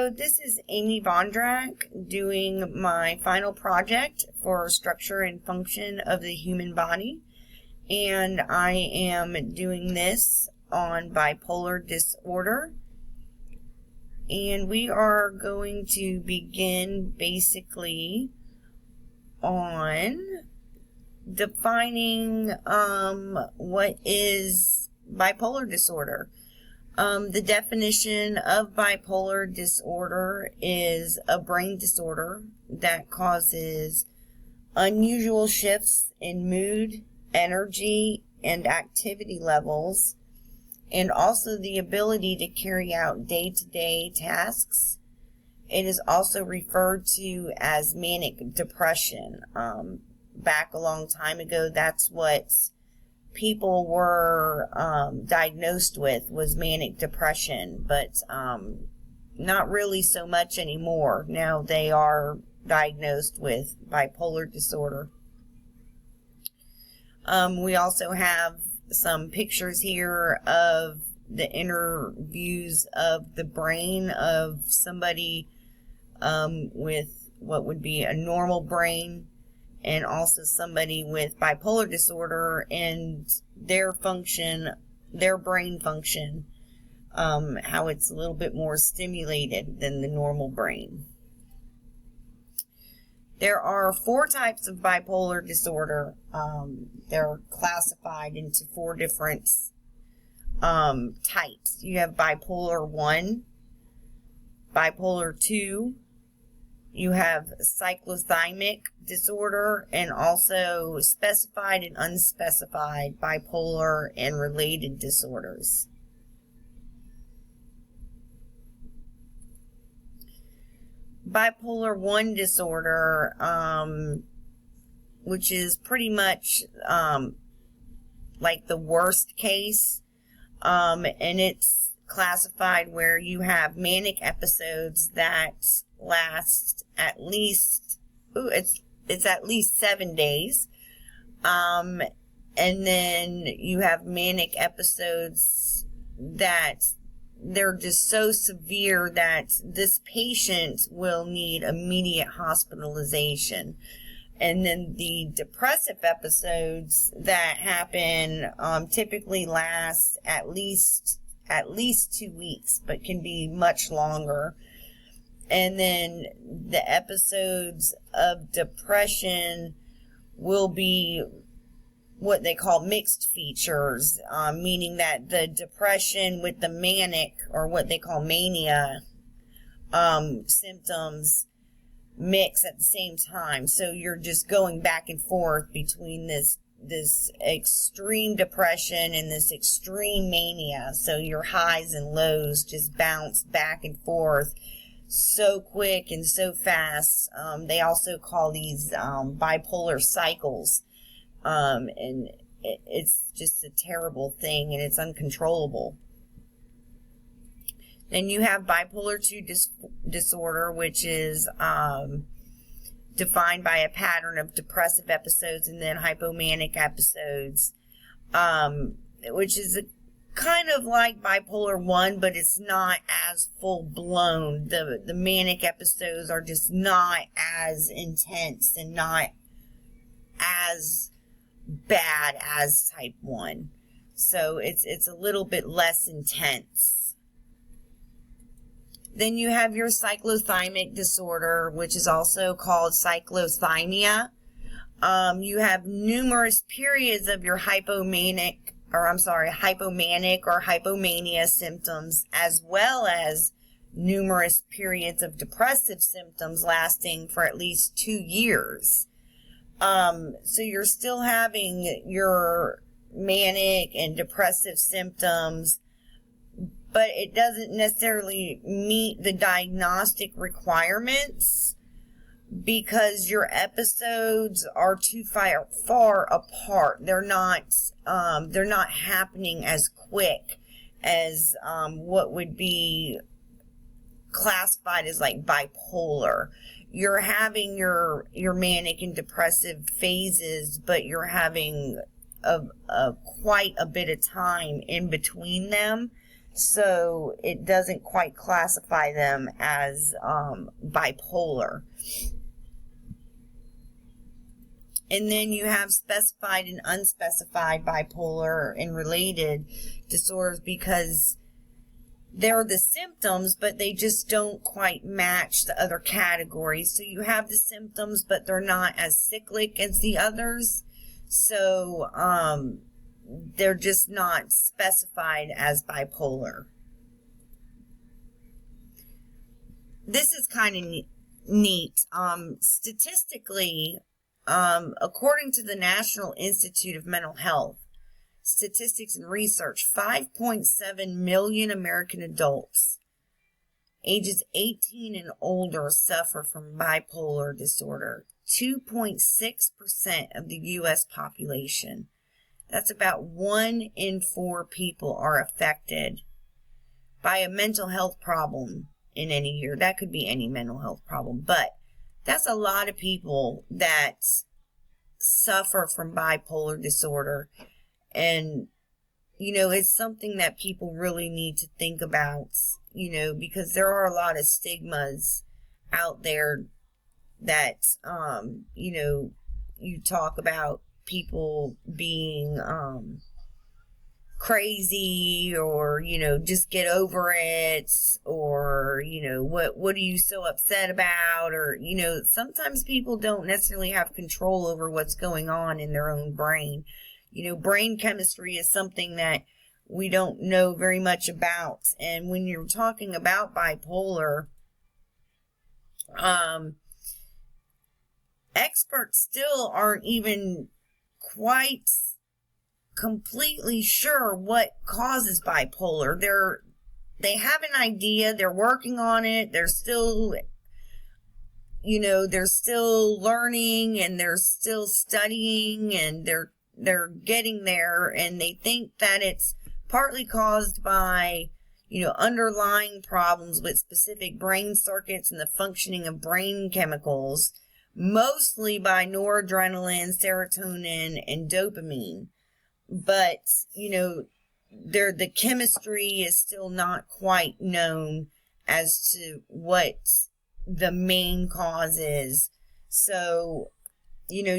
So this is Amy Vondrak doing my final project for Structure and Function of the Human Body, and I am doing this on bipolar disorder, and we are going to begin basically on defining what is bipolar disorder. The definition of bipolar disorder is a brain disorder that causes unusual shifts in mood, energy, and activity levels, and also the ability to carry out day-to-day tasks. It is also referred to as manic depression. Back a long time ago, that's what people were diagnosed with, was manic depression, but not really so much anymore. Now they are diagnosed with bipolar disorder. We also have some pictures here of the inner views of the brain of somebody with what would be a normal brain, and also somebody with bipolar disorder and their function, their brain function, how it's a little bit more stimulated than the normal brain. There are 4 types of bipolar disorder. They're classified into 4 different types. You have bipolar 1, bipolar 2, you have cyclothymic disorder, and also specified and unspecified bipolar and related disorders. Bipolar 1 disorder, which is pretty much like the worst case, and it's classified where you have manic episodes that last at least, it's at least 7 days, and then you have manic episodes that they're just so severe that this patient will need immediate hospitalization. And then the depressive episodes that happen typically last at least 2 weeks, but can be much longer. And then the episodes of depression will be what they call mixed features, meaning that the depression with the manic, or what they call mania, symptoms mix at the same time. So you're just going back and forth between this extreme depression and this extreme mania. So your highs and lows just bounce back and forth so quick and so fast. They also call these bipolar cycles. And it's just a terrible thing, and it's uncontrollable. Then you have bipolar 2 disorder, which is defined by a pattern of depressive episodes and then hypomanic episodes, which is kind of like bipolar 1, but it's not as full-blown. The manic episodes are just not as intense and not as bad as type 1. So it's a little bit less intense. Then you have your cyclothymic disorder, which is also called cyclothymia. You have numerous periods of your hypomanic or hypomania symptoms, as well as numerous periods of depressive symptoms lasting for at least 2 years. So you're still having your manic and depressive symptoms, but it doesn't necessarily meet the diagnostic requirements because your episodes are too far apart. They're not happening as quick as what would be classified as like bipolar. You're having your manic and depressive phases, but you're having quite a bit of time in between them. So it doesn't quite classify them as bipolar. And then you have specified and unspecified bipolar and related disorders, because they're the symptoms, but they just don't quite match the other categories. So you have the symptoms, but they're not as cyclic as the others. So they're just not specified as bipolar. This is kind of neat. Statistically, according to the National Institute of Mental Health Statistics and Research, 5.7 million American adults ages 18 and older suffer from bipolar disorder. 2.6% of the U.S. population. That's about 1 in 4 people are affected by a mental health problem in any year. That could be any mental health problem, but that's a lot of people that suffer from bipolar disorder. And, you know, it's something that people really need to think about, you know, because there are a lot of stigmas out there that, you know, you talk about people being crazy, or, you know, just get over it, or, you know, what are you so upset about, or, you know, sometimes people don't necessarily have control over what's going on in their own brain. You know, brain chemistry is something that we don't know very much about. And when you're talking about bipolar, experts still aren't even quite completely sure what causes bipolar. They have an idea, they're working on it, they're still, you know, they're still learning, and they're still studying, and they're getting there, and they think that it's partly caused by, you know, underlying problems with specific brain circuits and the functioning of brain chemicals, mostly by noradrenaline, serotonin, and dopamine. But, you know, the chemistry is still not quite known as to what the main cause is. So, you know,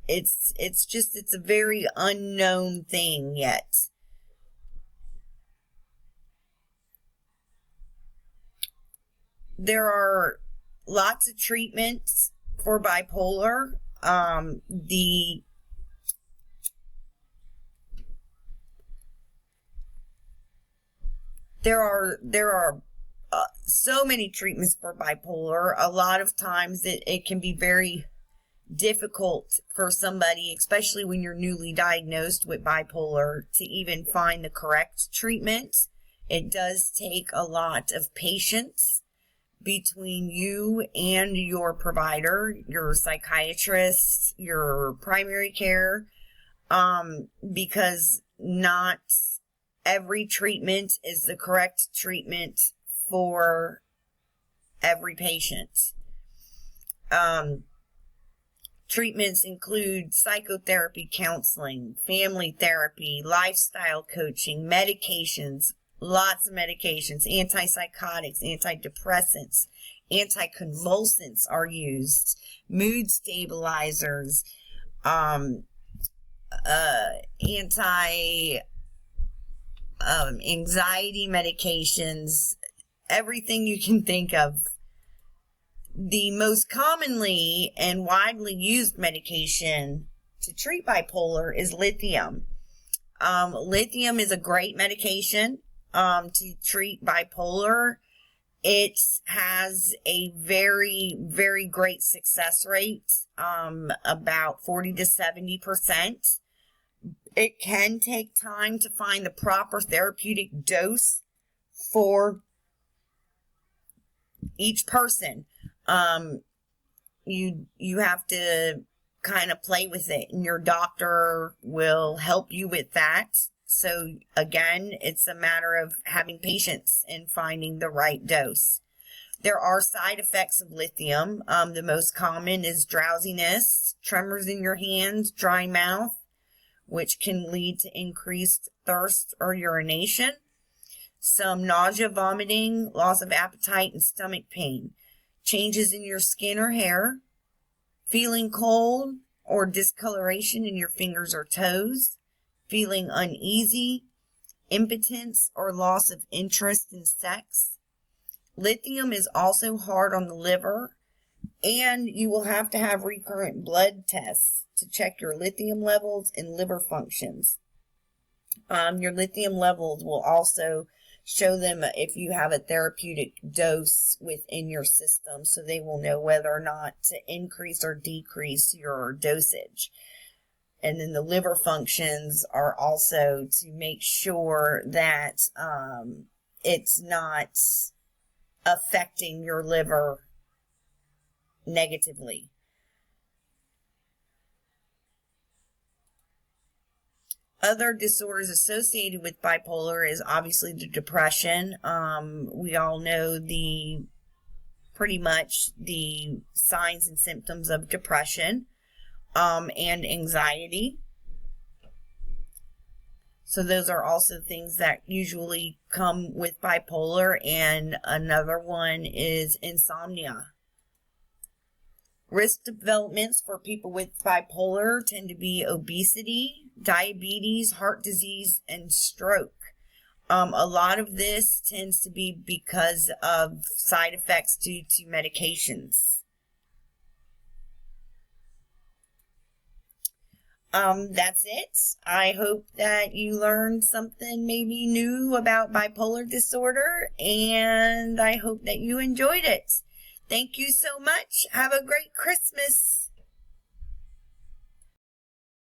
it's a very unknown thing yet. There are lots of treatments for bipolar. There are so many treatments for bipolar. A lot of times it can be very difficult for somebody, especially when you're newly diagnosed with bipolar, to even find the correct treatment. It does take a lot of patience between you and your provider, your psychiatrist, your primary care, because not every treatment is the correct treatment for every patient. Treatments include psychotherapy, counseling, family therapy, lifestyle coaching, medications, lots of medications, antipsychotics, antidepressants, anticonvulsants are used, mood stabilizers, anxiety medications, everything you can think of. The most commonly and widely used medication to treat bipolar is lithium. Lithium is a great medication to treat bipolar. It has a very, very great success rate, about 40 to 70%. It can take time to find the proper therapeutic dose for each person. You have to kind of play with it, and your doctor will help you with that. So again, it's a matter of having patience and finding the right dose. There are side effects of lithium. The most common is drowsiness, tremors in your hands, dry mouth, which can lead to increased thirst or urination. some nausea, vomiting, loss of appetite, and stomach pain, changes in your skin or hair, feeling cold or discoloration in your fingers or toes, feeling uneasy, impotence or loss of interest in sex. Lithium is also hard on the liver, and you will have to have recurrent blood tests to check your lithium levels and liver functions. Your lithium levels will also show them if you have a therapeutic dose within your system, so they will know whether or not to increase or decrease your dosage. And then the liver functions are also to make sure that it's not affecting your liver negatively. Other disorders associated with bipolar is obviously the depression. We all know pretty much the signs and symptoms of depression, and anxiety. So those are also things that usually come with bipolar. And another one is insomnia. Risk developments for people with bipolar tend to be obesity, diabetes, heart disease, and stroke. A lot of this tends to be because of side effects due to medications. That's it. I hope that you learned something maybe new about bipolar disorder, and I hope that you enjoyed it. Thank you so much. Have a great Christmas.